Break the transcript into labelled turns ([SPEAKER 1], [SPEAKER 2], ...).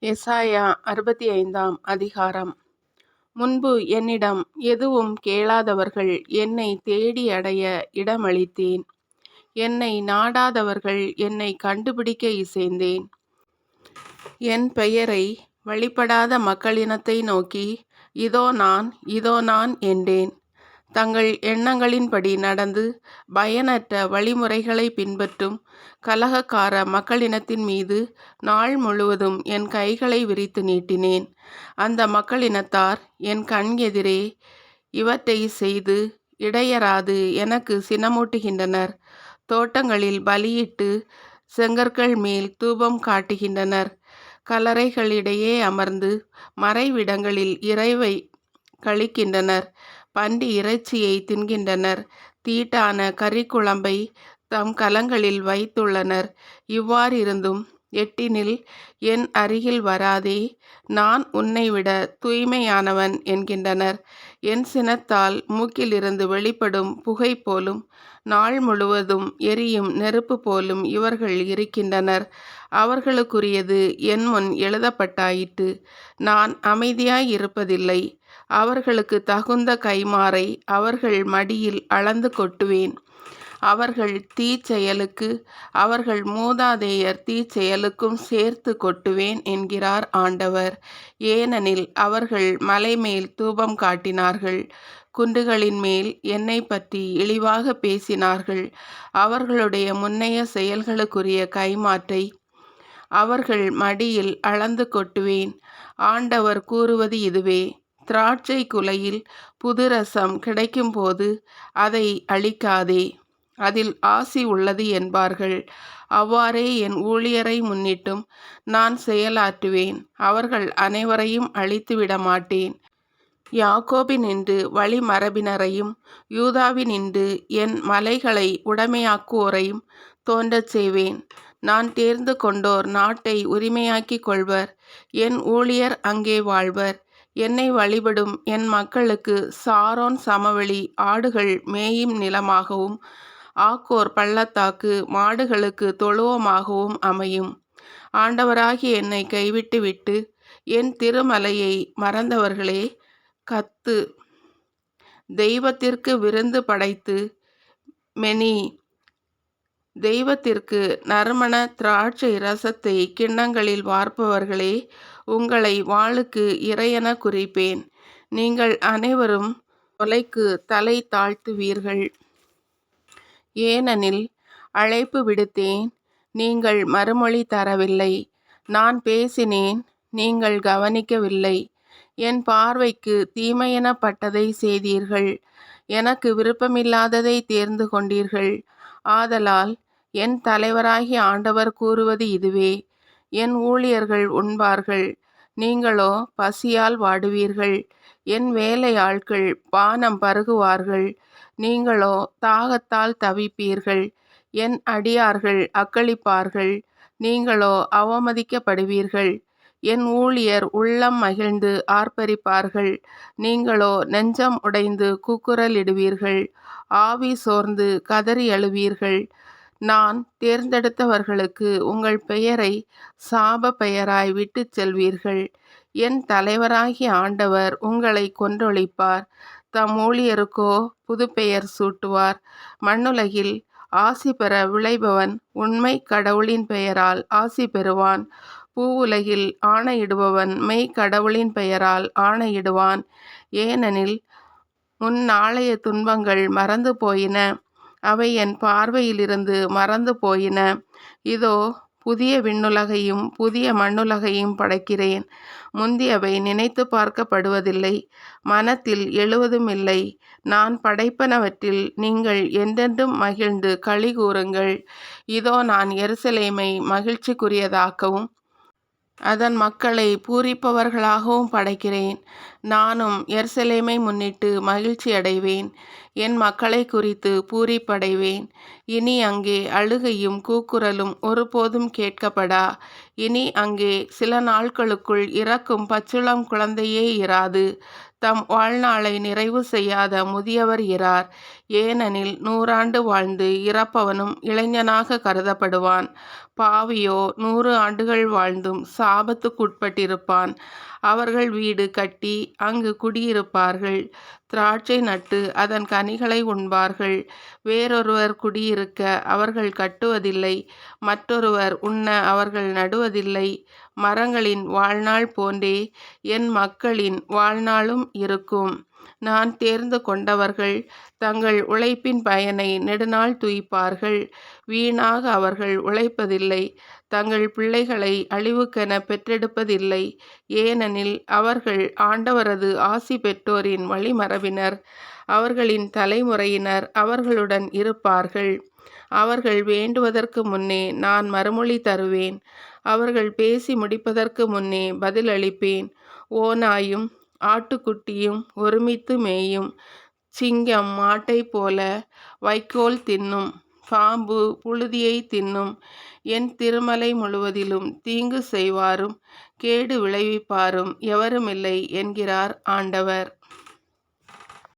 [SPEAKER 1] எசாயா 65ஆம் அதிகாரம். முன்பு என்னிடம் எதுவும் கேளாதவர்கள் என்னை தேடி அடைய இடமளித்தேன். என்னை நாடாதவர்கள் என்னை கண்டுபிடிக்க இசைந்தேன். என் பெயரை வழிபடாத மக்களினத்தை நோக்கி, இதோ நான், இதோ நான் என்றேன். தங்கள் எண்ணங்களின்படி நடந்து பயனற்ற வழிமுறைகளை பின்பற்றும் கலகக்கார மக்களினத்தின் மீது நாள் முழுவதும் என் கைகளை விரித்து நீட்டினேன். அந்த மக்களினத்தார் என் கண் எதிரே இவற்றை செய்து இடையராது எனக்கு சினமூட்டுகின்றனர். தோட்டங்களில் பலியிட்டு செங்கற்கள் மேல் தூபம் காட்டுகின்றனர். கல்லறைகளிடையே அமர்ந்து மறைவிடங்களில் இறைவை கழிக்கின்றனர். பன்றி இறைச்சியை தின்கின்றனர். தீட்டான கறிக்குழம்பை தம் கலங்களில் வைத்துள்ளனர். இவ்வாறிருந்தும் எட்டினில் என் அருகில் வராதே, நான் உன்னைவிட தூய்மையானவன் என்கின்றனர். என் சினத்தால் மூக்கிலிருந்து வெளிப்படும் புகை போலும் நாள் முழுவதும் எரியும் நெருப்பு போலும் இவர்கள் இருக்கின்றனர். அவர்களுக்குரியது என் முன் எழுதப்பட்டாயிற்று. நான் அமைதியாய் இருப்பதில்லை. அவர்களுக்கு தகுந்த கைமாறை அவர்கள் மடியில் அளந்து கொட்டுவேன். அவர்கள் தீச்செயலுக்கு அவர்கள் மூதாதையர் தீச்செயலுக்கும் சேர்த்து கொட்டுவேன் என்கிறார் ஆண்டவர். ஏனெனில் அவர்கள் மலைமேல் தூபம் காட்டினார்கள், குன்றுகளின் மேல் என்னை பற்றி இழிவாக பேசினார்கள். அவர்களுடைய முன்னைய செயல்களுக்குரிய கைமாற்றை அவர்கள் மடியில் அளந்து கொட்டுவேன். ஆண்டவர் கூறுவது இதுவே: திராட்சை குலையில் புது ரசம் கிடைக்கும்போது அதை அழிக்காதே, அதில் ஆசி உள்ளது என்பார்கள். அவ்வாறே என் ஊழியரை முன்னிட்டும் நான் செயலாற்றுவேன். அவர்கள் அனைவரையும் அழித்துவிட மாட்டேன். யாக்கோபினின்று வழிமரபினரையும் யூதாவினின்று என் மலைகளை உடைமையாக்குவோரையும் தோன்றச் செய்வேன். நான் தேர்ந்து கொண்டோர் நாட்டை உரிமையாக்கிக் கொள்வர். என் ஊழியர் அங்கே வாழ்வர். என்னை வழிபடும் என் மக்களுக்கு சாரோன் சமவெளி ஆடுகள் மேயும் நிலமாகவும் ஆக்கோர் பள்ளத்தாக்கு மாடுகளுக்கு தொழுவமாகவும் அமையும். ஆண்டவராகிய என்னை கைவிட்டுவிட்டு என் திருமலையை மறந்தவர்களே, கத்து. தெய்வத்திற்கு விருந்து படைத்து மெனி தெய்வத்திற்கு நறுமண திராட்சை ரசத்தை கிண்ணங்களில் வார்ப்பவர்களே, உங்களை வாளுக்கு இரையென குறிப்பேன். நீங்கள் அனைவரும் கொலைக்கு தலை தாழ்த்துவீர்கள். ஏனெனில் அழைப்பு விடுத்தேன், நீங்கள் மறுமொழி தரவில்லை. நான் பேசினேன், நீங்கள் கவனிக்கவில்லை. என் பார்வைக்கு தீமையெனப்பட்டதை செய்தீர்கள். எனக்கு விருப்பமில்லாததை தேர்ந்து கொண்டீர்கள். ஆதலால் என் தலைவராகிய ஆண்டவர் கூறுவது இதுவே: என் ஊழியர்கள் உண்பார்கள், நீங்களோ பசியால் வாடுவீர்கள். என் வேலையாட்கள் பானம் பருகுவார்கள், நீங்களோ தாகத்தால் தவிப்பீர்கள். என் அடியார்கள் அக்களிப்பார்கள், நீங்களோ அவமதிக்கப்படுவீர்கள். என் ஊழியர் உள்ளம் மகிழ்ந்து ஆர்ப்பரிப்பார்கள், நீங்களோ நெஞ்சம் உடைந்து கூக்குரலிடுவீர்கள். ஆவி சோர்ந்து கதறி அழுவீர்கள். நான் தேர்ந்தெடுத்தவர்களுக்கு உங்கள் பெயரை சாப பெயராய் விட்டுச் செல்வீர்கள். என் தலைவராகிய ஆண்டவர் உங்களை கொன்றொழிப்பார். தம் ஊழியருக்கோ புது பெயர் சூட்டுவார். மண்ணுலகில் ஆசி பெற விளைபவன் உண்மை கடவுளின் பெயரால் ஆசி பெறுவான். பூவுலகில் ஆணையிடுபவன் மெய் கடவுளின் பெயரால் ஆணையிடுவான். ஏனெனில் முன் நாளைய துன்பங்கள் மறந்து போயின, அவை என் பார்வையிலிருந்து மறந்து போயின. இதோ, புதிய விண்ணுலகையும் புதிய மண்ணுலகையும் படைக்கிறேன். முந்தியவை நினைத்து பார்க்கப்படுவதில்லை, மனத்தில் எழுவதுமில்லை. நான் படைப்பனவற்றில் நீங்கள் என்றென்றும் மகிழ்ந்து களி கூறுங்கள். இதோ, நான் எருசலேமை மகிழ்ச்சிக்குரியதாக்கவும் அதன் மக்களை பூரிப்பவர்களாகவும் படைக்கிறேன். நானும் எருசலேமை முன்னிட்டு மகிழ்ச்சி அடைவேன், என் மக்களை குறித்து பூரிப்படைவேன். இனி அங்கே அழுகையும் கூக்குரலும் ஒருபோதும் கேட்கப்படா. இனி அங்கே சில நாட்களுக்குள் இறக்கும் பச்சிளம் குழந்தையே இராது. தம் வாழ்நாளை நிறைவு செய்யாத முதியவர் இரார். ஏனெனில் 100 ஆண்டு வாழ்ந்து இறப்பவனும் இளைஞனாக கருதப்படுவான். பாவியோ 100 ஆண்டுகள் வாழ்ந்தும் சாபத்துக்குட்பட்டிருப்பான். அவர்கள் வீடு கட்டி அங்கு குடியிருப்பார்கள். திராட்சை நட்டு அதன் கனிகளை உண்பார்கள். வேறொருவர் குடியிருக்க அவர்கள் கட்டுவதில்லை, மற்றொருவர் உண்ண அவர்கள் நடுவதில்லை. மரங்களின் வாழ்நாள் போன்றே என் மக்களின் வாழ்நாளும் இருக்கும். நான் தேர்ந்து கொண்டவர்கள் தங்கள் உழைப்பின் பயனை நெடுநாள் துய்ப்பார்கள். வீணாக அவர்கள் உழைப்பதில்லை, தங்கள் பிள்ளைகளை அழிவுக்கென பெற்றெடுப்பதில்லை. ஏனெனில் அவர்கள் ஆண்டவரது ஆசி பெற்றோரின் வழிமரபினர். அவர்களின் தலைமுறையினர் அவர்களுடன் இருப்பார்கள். அவர்கள் வேண்டுவதற்கு முன்னே நான் மறுமொழி தருவேன். அவர்கள் பேசி முடிப்பதற்கு முன்னே பதிலளிப்பேன். ஓநாயும் ஆட்டுக்குட்டியும் ஒருமித்து மேயும். சிங்கம் மாட்டைப் போல வைக்கோல் தின்னும். பாம்பு புழுதியை தின்னும். என் திருமலை முழுவதிலும் தீங்கு செய்வாரும் கேடு விளைவிப்பாரும் எவருமில்லை என்கிறார் ஆண்டவர்.